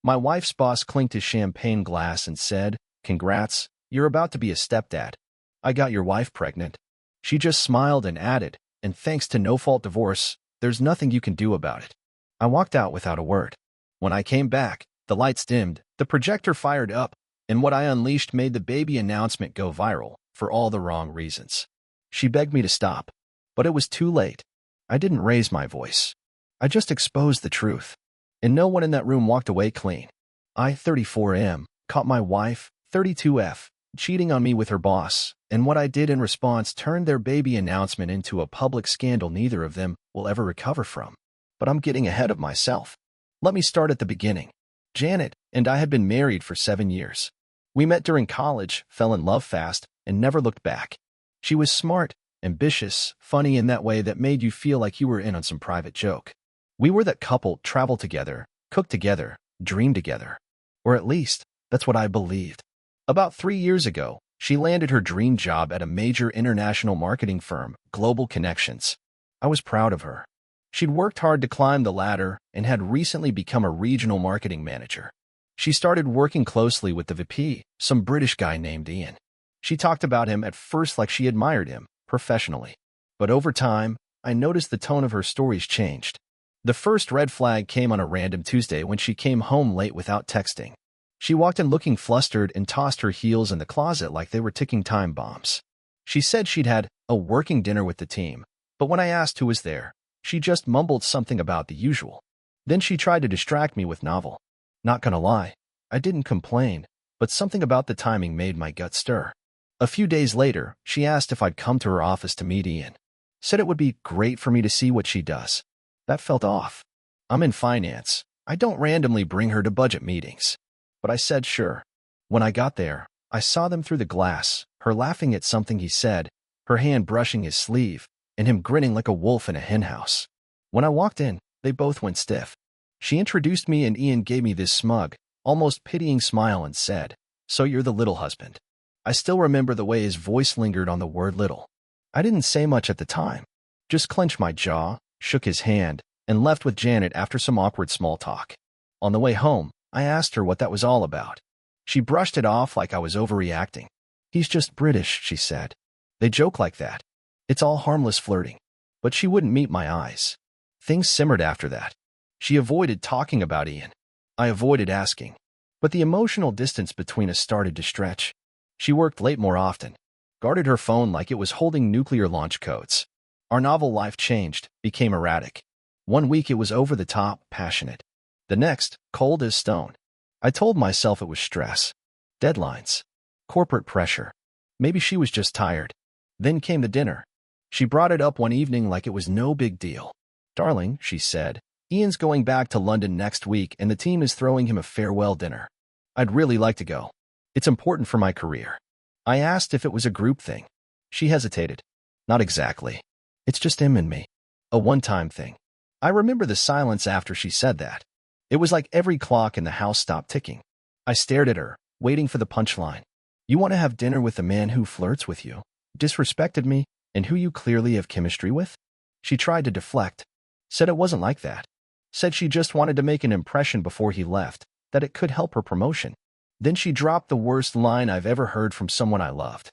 My wife's boss clinked his champagne glass and said, "Congrats, you're about to be a stepdad. I got your wife pregnant." She just smiled and added, "And thanks to no-fault divorce, there's nothing you can do about it." I walked out without a word. When I came back, the lights dimmed, the projector fired up, and what I unleashed made the baby announcement go viral for all the wrong reasons. She begged me to stop, but it was too late. I didn't raise my voice. I just exposed the truth. And no one in that room walked away clean. I, 34M, caught my wife, 32F, cheating on me with her boss, and what I did in response turned their baby announcement into a public scandal neither of them will ever recover from. But I'm getting ahead of myself. Let me start at the beginning. Janet and I had been married for 7 years. We met during college, fell in love fast, and never looked back. She was smart, ambitious, funny in that way that made you feel like you were in on some private joke. We were that couple, traveled together, cooked together, dreamed together. Or at least, that's what I believed. About 3 years ago, she landed her dream job at a major international marketing firm, Global Connections. I was proud of her. She'd worked hard to climb the ladder and had recently become a regional marketing manager. She started working closely with the VP, some British guy named Ian. She talked about him at first like she admired him, professionally. But over time, I noticed the tone of her stories changed. The first red flag came on a random Tuesday when she came home late without texting. She walked in looking flustered and tossed her heels in the closet like they were ticking time bombs. She said she'd had a working dinner with the team, but when I asked who was there, she just mumbled something about the usual. Then she tried to distract me with novel. Not gonna lie, I didn't complain, but something about the timing made my gut stir. A few days later, she asked if I'd come to her office to meet Ian. Said it would be great for me to see what she does. That felt off. I'm in finance. I don't randomly bring her to budget meetings. But I said sure. When I got there, I saw them through the glass, her laughing at something he said, her hand brushing his sleeve, and him grinning like a wolf in a henhouse. When I walked in, they both went stiff. She introduced me and Ian gave me this smug, almost pitying smile and said, "So you're the little husband." I still remember the way his voice lingered on the word little. I didn't say much at the time, just clenched my jaw, shook his hand, and left with Janet after some awkward small talk. On the way home, I asked her what that was all about. She brushed it off like I was overreacting. "He's just British," she said. "They joke like that. It's all harmless flirting." But she wouldn't meet my eyes. Things simmered after that. She avoided talking about Ian. I avoided asking. But the emotional distance between us started to stretch. She worked late more often, guarded her phone like it was holding nuclear launch codes. Our novel life changed, became erratic. One week it was over the top, passionate. The next, cold as stone. I told myself it was stress, deadlines, corporate pressure. Maybe she was just tired. Then came the dinner. She brought it up one evening like it was no big deal. "Darling," she said, "Ian's going back to London next week and the team is throwing him a farewell dinner. I'd really like to go. It's important for my career." I asked if it was a group thing. She hesitated. "Not exactly. It's just him and me. A one-time thing." I remember the silence after she said that. It was like every clock in the house stopped ticking. I stared at her, waiting for the punchline. "You want to have dinner with a man who flirts with you, disrespected me, and who you clearly have chemistry with?" She tried to deflect. Said it wasn't like that. Said she just wanted to make an impression before he left, that it could help her promotion. Then she dropped the worst line I've ever heard from someone I loved.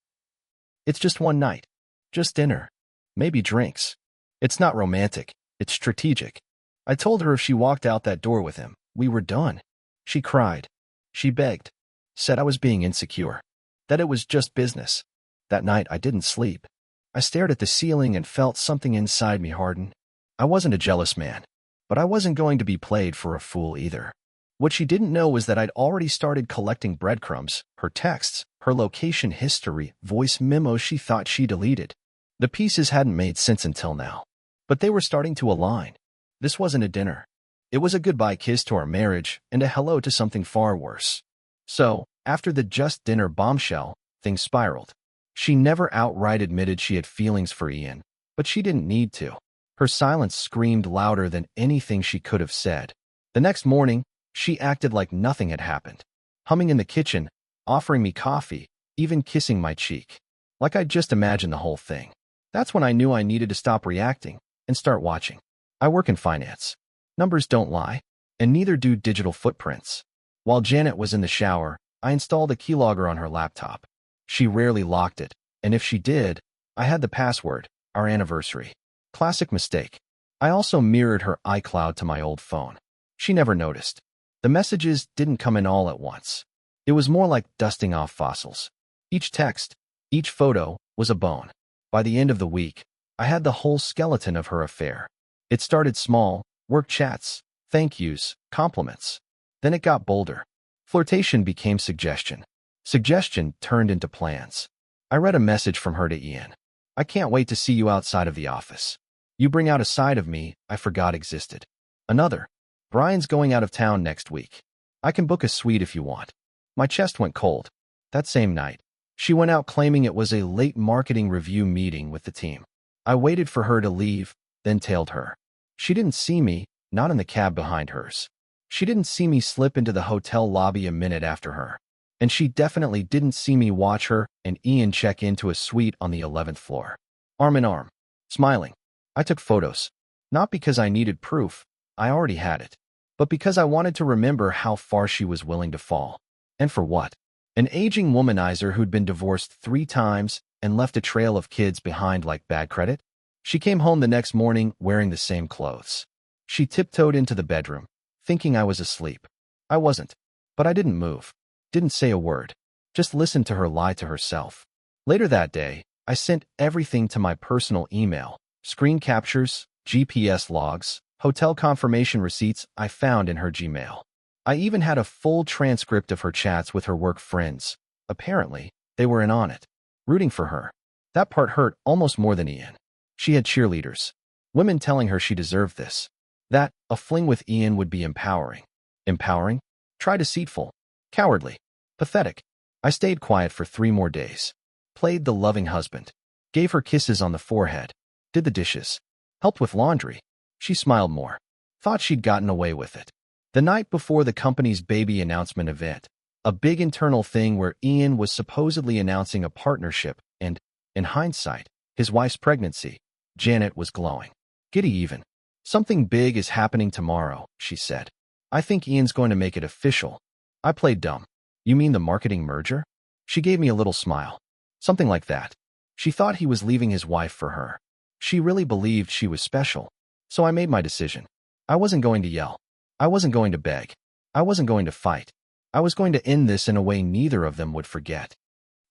"It's just one night. Just dinner. Maybe drinks. It's not romantic. It's strategic." I told her if she walked out that door with him, we were done. She cried. She begged. Said I was being insecure. That it was just business. That night I didn't sleep. I stared at the ceiling and felt something inside me harden. I wasn't a jealous man, but I wasn't going to be played for a fool either. What she didn't know was that I'd already started collecting breadcrumbs, her texts, her location history, voice memos she thought she deleted. The pieces hadn't made sense until now, but they were starting to align. This wasn't a dinner. It was a goodbye kiss to our marriage and a hello to something far worse. So, after the just dinner bombshell, things spiraled. She never outright admitted she had feelings for Ian, but she didn't need to. Her silence screamed louder than anything she could have said. The next morning, she acted like nothing had happened, humming in the kitchen, offering me coffee, even kissing my cheek. Like I'd just imagined the whole thing. That's when I knew I needed to stop reacting and start watching. I work in finance. Numbers don't lie, and neither do digital footprints. While Janet was in the shower, I installed a keylogger on her laptop. She rarely locked it, and if she did, I had the password, our anniversary. Classic mistake. I also mirrored her iCloud to my old phone. She never noticed. The messages didn't come in all at once. It was more like dusting off fossils. Each text, each photo, was a bone. By the end of the week, I had the whole skeleton of her affair. It started small, work chats, thank yous, compliments. Then it got bolder. Flirtation became suggestion. Suggestion turned into plans. I read a message from her to Ian. I can't wait to see you outside of the office. You bring out a side of me I forgot existed. Another. Brian's going out of town next week. I can book a suite if you want. My chest went cold. That same night, she went out claiming it was a late marketing review meeting with the team. I waited for her to leave, then tailed her. She didn't see me, not in the cab behind hers. She didn't see me slip into the hotel lobby a minute after her. And she definitely didn't see me watch her and Ian check into a suite on the 11th floor. Arm in arm. Smiling. I took photos. Not because I needed proof, I already had it, but because I wanted to remember how far she was willing to fall. And for what? An aging womanizer who'd been divorced 3 times and left a trail of kids behind like bad credit? She came home the next morning wearing the same clothes. She tiptoed into the bedroom, thinking I was asleep. I wasn't, but I didn't move. Didn't say a word. Just listened to her lie to herself. Later that day, I sent everything to my personal email. Screen captures, GPS logs, hotel confirmation receipts I found in her Gmail. I even had a full transcript of her chats with her work friends. Apparently, they were in on it, rooting for her. That part hurt almost more than Ian. She had cheerleaders. Women telling her she deserved this. That a fling with Ian would be empowering. Empowering? Try deceitful. Cowardly. Pathetic. I stayed quiet for 3 more days. Played the loving husband. Gave her kisses on the forehead. Did the dishes. Helped with laundry. She smiled more. Thought she'd gotten away with it. The night before the company's baby announcement event, a big internal thing where Ian was supposedly announcing a partnership and, in hindsight, his wife's pregnancy, Janet was glowing. Giddy even. Something big is happening tomorrow, she said. I think Ian's going to make it official. I played dumb. You mean the marketing merger? She gave me a little smile. Something like that. She thought he was leaving his wife for her. She really believed she was special. So I made my decision. I wasn't going to yell. I wasn't going to beg. I wasn't going to fight. I was going to end this in a way neither of them would forget.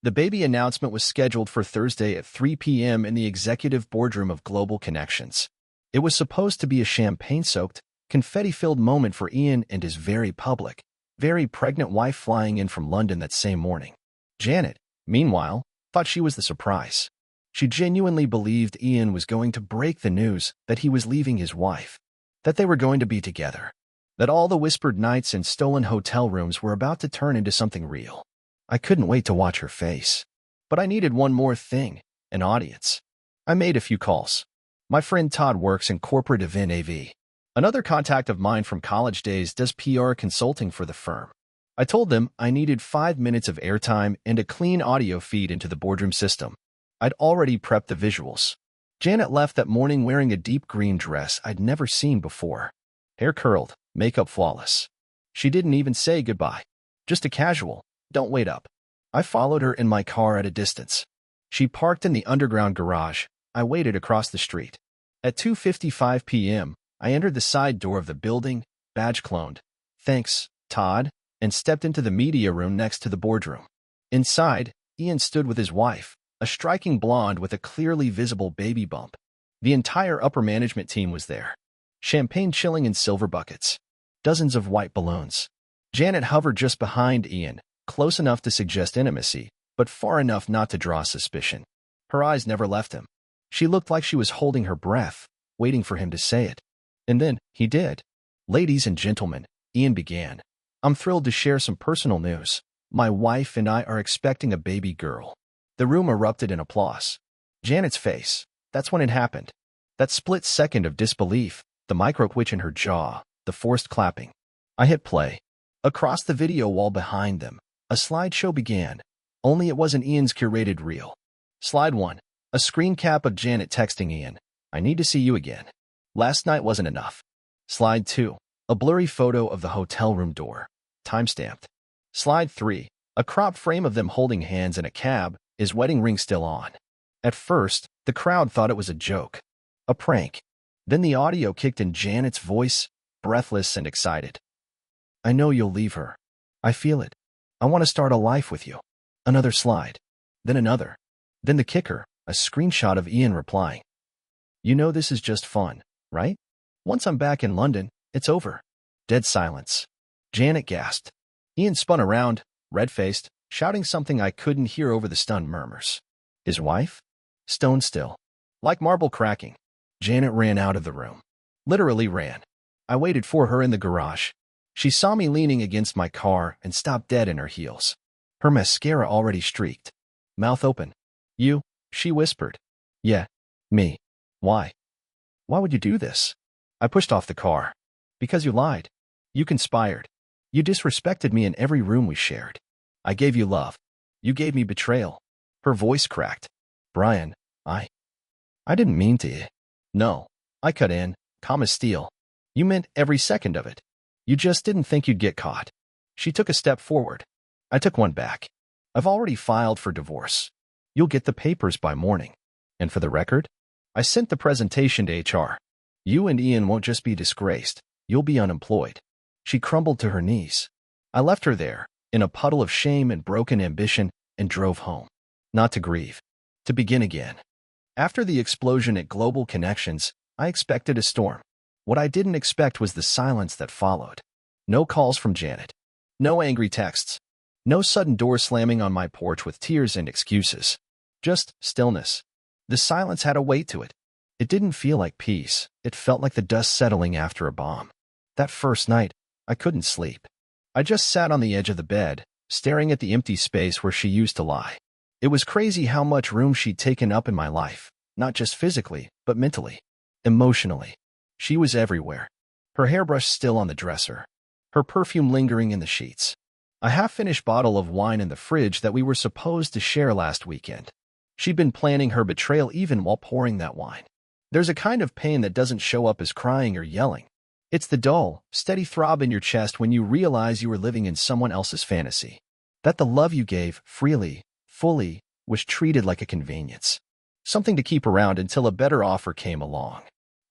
The baby announcement was scheduled for Thursday at 3 p.m. in the executive boardroom of Global Connections. It was supposed to be a champagne-soaked, confetti-filled moment for Ian and his very public, very pregnant wife flying in from London that same morning. Janet, meanwhile, thought she was the surprise. She genuinely believed Ian was going to break the news that he was leaving his wife, that they were going to be together, that all the whispered nights and stolen hotel rooms were about to turn into something real. I couldn't wait to watch her face. But I needed one more thing, an audience. I made a few calls. My friend Todd works in corporate event AV. Another contact of mine from college days does PR consulting for the firm. I told them I needed 5 minutes of airtime and a clean audio feed into the boardroom system. I'd already prepped the visuals. Janet left that morning wearing a deep green dress I'd never seen before. Hair curled, makeup flawless. She didn't even say goodbye. Just a casual, "Don't wait up." I followed her in my car at a distance. She parked in the underground garage. I waited across the street. At 2:55 p.m., I entered the side door of the building, badge cloned. "Thanks, Todd," and stepped into the media room next to the boardroom. Inside, Ian stood with his wife, a striking blonde with a clearly visible baby bump. The entire upper management team was there. Champagne chilling in silver buckets. Dozens of white balloons. Janet hovered just behind Ian, close enough to suggest intimacy, but far enough not to draw suspicion. Her eyes never left him. She looked like she was holding her breath, waiting for him to say it. And then, he did. "Ladies and gentlemen," Ian began, "I'm thrilled to share some personal news. My wife and I are expecting a baby girl." The room erupted in applause. Janet's face, that's when it happened. That split second of disbelief, the micro-twitch in her jaw, the forced clapping. I hit play. Across the video wall behind them, a slideshow began, only it wasn't Ian's curated reel. Slide 1. A screen cap of Janet texting Ian, "I need to see you again. Last night wasn't enough." Slide 2. A blurry photo of the hotel room door. Timestamped. Slide 3. A crop frame of them holding hands in a cab, his wedding ring still on. At first, the crowd thought it was a joke. A prank. Then the audio kicked in Janet's voice, breathless and excited. I know you'll leave her. I feel it. I want to start a life with you. Another slide. Then another. Then the kicker, a screenshot of Ian replying. You know this is just fun, right? Once I'm back in London, it's over. Dead silence. Janet gasped. Ian spun around, red-faced, shouting something I couldn't hear over the stunned murmurs. His wife? Stone still. Like marble cracking. Janet ran out of the room. Literally ran. I waited for her in the garage. She saw me leaning against my car and stopped dead in her heels. Her mascara already streaked. Mouth open. You? She whispered. Yeah, me. Why? Why would you do this? I pushed off the car. Because you lied. You conspired. You disrespected me in every room we shared. I gave you love. You gave me betrayal. Her voice cracked. Brian, I didn't mean to. No. I cut in, calm as steel. You meant every second of it. You just didn't think you'd get caught. She took a step forward. I took one back. I've already filed for divorce. You'll get the papers by morning. And for the record, I sent the presentation to HR. You and Ian won't just be disgraced. You'll be unemployed. She crumbled to her knees. I left her there, in a puddle of shame and broken ambition, and drove home. Not to grieve. To begin again. After the explosion at Global Connections, I expected a storm. What I didn't expect was the silence that followed. No calls from Janet. No angry texts. No sudden door slamming on my porch with tears and excuses. Just stillness. The silence had a weight to it. It didn't feel like peace. It felt like the dust settling after a bomb. That first night, I couldn't sleep. I just sat on the edge of the bed, staring at the empty space where she used to lie. It was crazy how much room she'd taken up in my life, not just physically, but mentally, emotionally. She was everywhere. Her hairbrush still on the dresser. Her perfume lingering in the sheets. A half-finished bottle of wine in the fridge that we were supposed to share last weekend. She'd been planning her betrayal even while pouring that wine. There's a kind of pain that doesn't show up as crying or yelling. It's the dull, steady throb in your chest when you realize you were living in someone else's fantasy. That the love you gave, freely, fully, was treated like a convenience. Something to keep around until a better offer came along.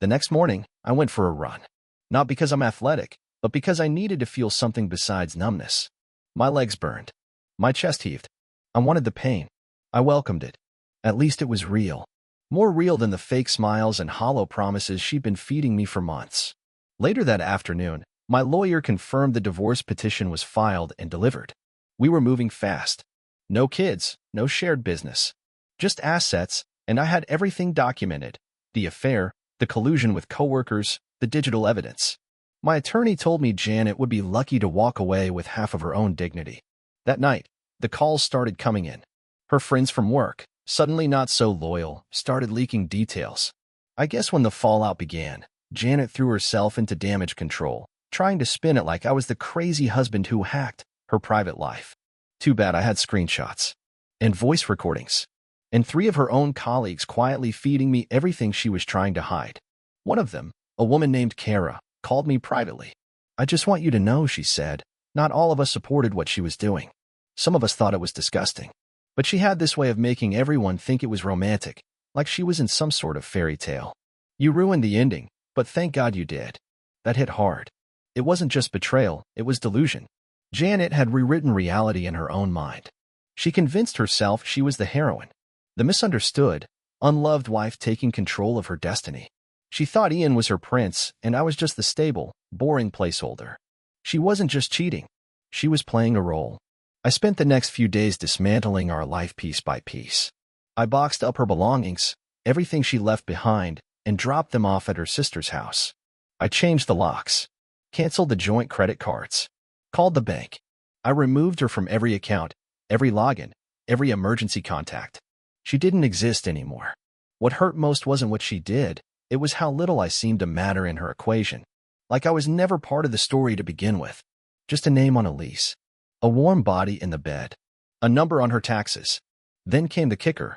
The next morning, I went for a run. Not because I'm athletic, but because I needed to feel something besides numbness. My legs burned. My chest heaved. I wanted the pain. I welcomed it. At least it was real. More real than the fake smiles and hollow promises she'd been feeding me for months. Later that afternoon, my lawyer confirmed the divorce petition was filed and delivered. We were moving fast. No kids, no shared business. Just assets, and I had everything documented. The affair, the collusion with coworkers, the digital evidence. My attorney told me Janet would be lucky to walk away with half of her own dignity. That night, the calls started coming in. Her friends from work, suddenly not so loyal, started leaking details. I guess when the fallout began, Janet threw herself into damage control, trying to spin it like I was the crazy husband who hacked her private life. Too bad I had screenshots. And voice recordings. And 3 of her own colleagues quietly feeding me everything she was trying to hide. One of them, a woman named Kara, called me privately. I just want you to know, she said, not all of us supported what she was doing. Some of us thought it was disgusting. But she had this way of making everyone think it was romantic, like she was in some sort of fairy tale. You ruined the ending, but thank God you did. That hit hard. It wasn't just betrayal, it was delusion. Janet had rewritten reality in her own mind. She convinced herself she was the heroine, the misunderstood, unloved wife taking control of her destiny. She thought Ian was her prince, and I was just the stable, boring placeholder. She wasn't just cheating. She was playing a role. I spent the next few days dismantling our life piece by piece. I boxed up her belongings, everything she left behind, and dropped them off at her sister's house. I changed the locks, canceled the joint credit cards, called the bank. I removed her from every account, every login, every emergency contact. She didn't exist anymore. What hurt most wasn't what she did. It was how little I seemed to matter in her equation. Like I was never part of the story to begin with. Just a name on a lease. A warm body in the bed. A number on her taxes. Then came the kicker.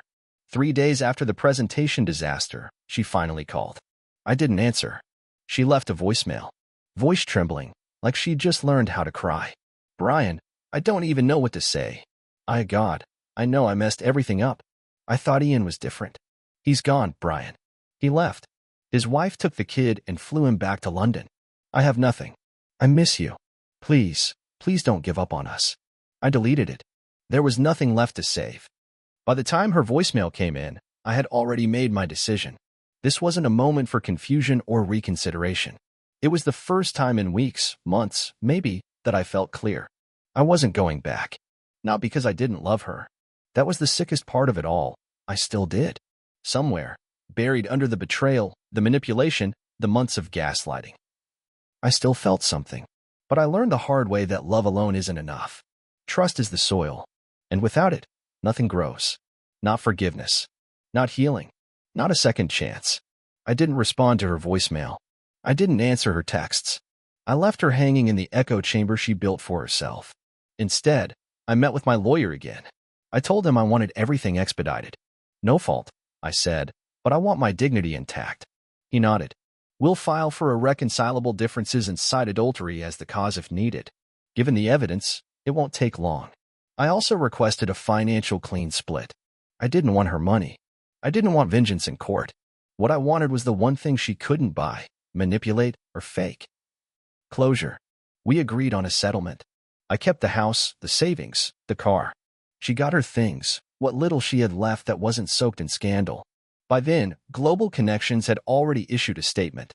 3 days after the presentation disaster, she finally called. I didn't answer. She left a voicemail. Voice trembling, like she'd just learned how to cry. Brian, I don't even know what to say. God, I know I messed everything up. I thought Ian was different. He's gone, Brian. He left. His wife took the kid and flew him back to London. I have nothing. I miss you. Please, please don't give up on us. I deleted it. There was nothing left to save. By the time her voicemail came in, I had already made my decision. This wasn't a moment for confusion or reconsideration. It was the first time in weeks, months, maybe, that I felt clear. I wasn't going back. Not because I didn't love her. That was the sickest part of it all. I still did. Somewhere, buried under the betrayal, the manipulation, the months of gaslighting. I still felt something. But I learned the hard way that love alone isn't enough. Trust is the soil. And without it, nothing grows. Not forgiveness. Not healing. Not a second chance. I didn't respond to her voicemail. I didn't answer her texts. I left her hanging in the echo chamber she built for herself. Instead, I met with my lawyer again. I told him I wanted everything expedited. No fault, I said, but I want my dignity intact. He nodded. We'll file for irreconcilable differences and cite adultery as the cause if needed. Given the evidence, it won't take long. I also requested a financial clean split. I didn't want her money. I didn't want vengeance in court. What I wanted was the one thing she couldn't buy, manipulate, or fake. Closure. We agreed on a settlement. I kept the house, the savings, the car. She got her things, what little she had left that wasn't soaked in scandal. By then, Global Connections had already issued a statement.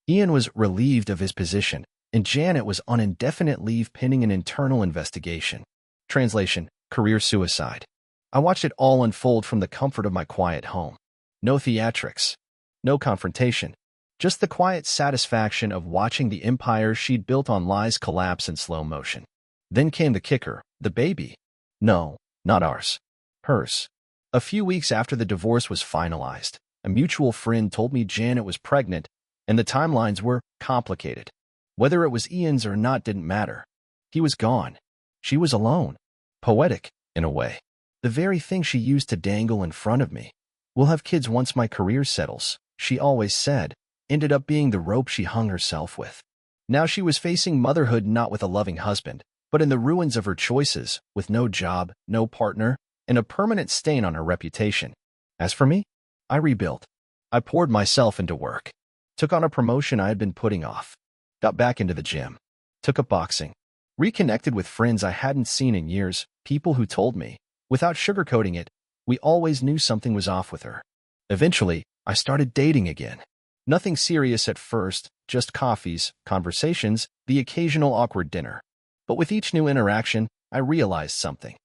Ian was relieved of his position, and Janet was on indefinite leave pending an internal investigation. Translation: career suicide. I watched it all unfold from the comfort of my quiet home. No theatrics. No confrontation. Just the quiet satisfaction of watching the empire she'd built on lies collapse in slow motion. Then came the kicker, the baby. No, not ours. Hers. A few weeks after the divorce was finalized, a mutual friend told me Janet was pregnant, and the timelines were complicated. Whether it was Ian's or not didn't matter. He was gone. She was alone. Poetic, in a way. The very thing she used to dangle in front of me. We'll have kids once my career settles, she always said, ended up being the rope she hung herself with. Now she was facing motherhood not with a loving husband, but in the ruins of her choices, with no job, no partner, and a permanent stain on her reputation. As for me, I rebuilt. I poured myself into work. Took on a promotion I had been putting off. Got back into the gym. Took up boxing. Reconnected with friends I hadn't seen in years, people who told me, without sugarcoating it, we always knew something was off with her. Eventually, I started dating again. Nothing serious at first, just coffees, conversations, the occasional awkward dinner. But with each new interaction, I realized something.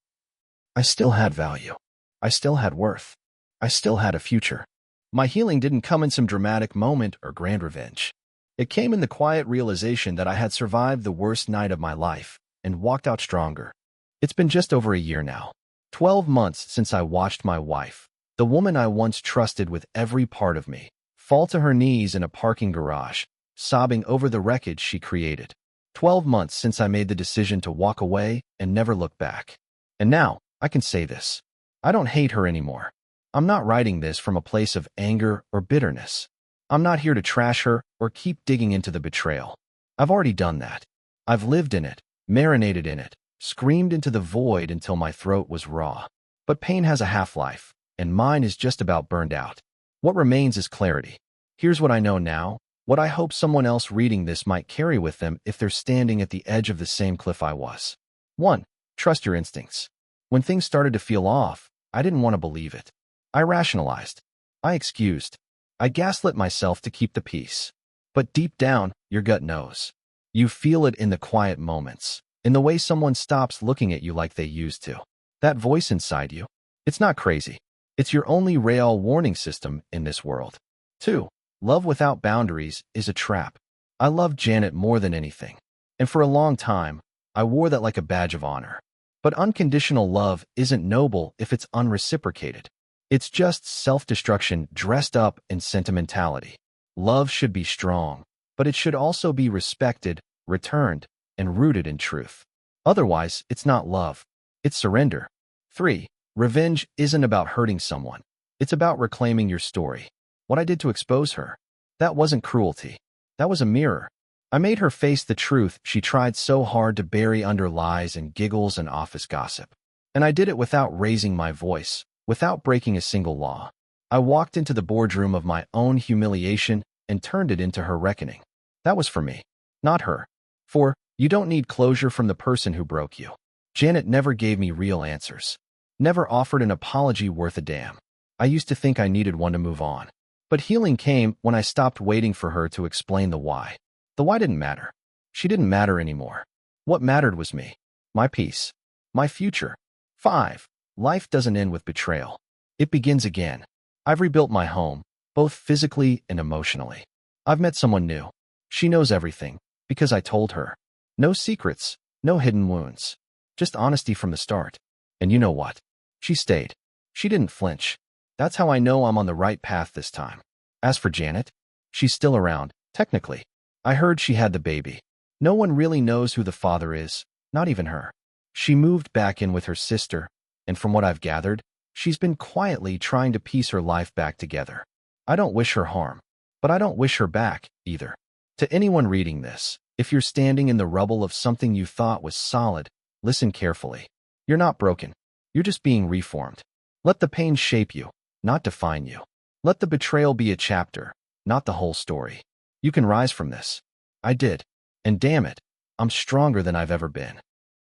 I still had value. I still had worth. I still had a future. My healing didn't come in some dramatic moment or grand revenge. It came in the quiet realization that I had survived the worst night of my life and walked out stronger. It's been just over a year now. 12 months since I watched my wife, the woman I once trusted with every part of me, fall to her knees in a parking garage, sobbing over the wreckage she created. 12 months since I made the decision to walk away and never look back. And now, I can say this. I don't hate her anymore. I'm not writing this from a place of anger or bitterness. I'm not here to trash her or keep digging into the betrayal. I've already done that. I've lived in it, marinated in it, screamed into the void until my throat was raw. But pain has a half-life, and mine is just about burned out. What remains is clarity. Here's what I know now, what I hope someone else reading this might carry with them if they're standing at the edge of the same cliff I was. 1. Trust your instincts. When things started to feel off, I didn't want to believe it. I rationalized. I excused. I gaslit myself to keep the peace. But deep down, your gut knows. You feel it in the quiet moments, in the way someone stops looking at you like they used to. That voice inside you, it's not crazy. It's your only real warning system in this world. 2. Love without boundaries is a trap. I loved Janet more than anything. And for a long time, I wore that like a badge of honor. But unconditional love isn't noble if it's unreciprocated. It's just self-destruction dressed up in sentimentality. Love should be strong, but it should also be respected, returned, and rooted in truth. Otherwise, it's not love. It's surrender. 3. Revenge isn't about hurting someone. It's about reclaiming your story. What I did to expose her, that wasn't cruelty. That was a mirror. I made her face the truth she tried so hard to bury under lies and giggles and office gossip. And I did it without raising my voice, without breaking a single law. I walked into the boardroom of my own humiliation and turned it into her reckoning. That was for me, not her. For you don't need closure from the person who broke you. Janet never gave me real answers, never offered an apology worth a damn. I used to think I needed one to move on. But healing came when I stopped waiting for her to explain the why. The why didn't matter. She didn't matter anymore. What mattered was me, my peace, my future. 5. Life doesn't end with betrayal. It begins again. I've rebuilt my home, both physically and emotionally. I've met someone new. She knows everything, because I told her. No secrets, no hidden wounds. Just honesty from the start. And you know what? She stayed. She didn't flinch. That's how I know I'm on the right path this time. As for Janet, she's still around, technically. I heard she had the baby. No one really knows who the father is, not even her. She moved back in with her sister, and from what I've gathered, she's been quietly trying to piece her life back together. I don't wish her harm, but I don't wish her back, either. To anyone reading this, if you're standing in the rubble of something you thought was solid, listen carefully. You're not broken. You're just being reformed. Let the pain shape you, not define you. Let the betrayal be a chapter, not the whole story. You can rise from this. I did. And damn it, I'm stronger than I've ever been.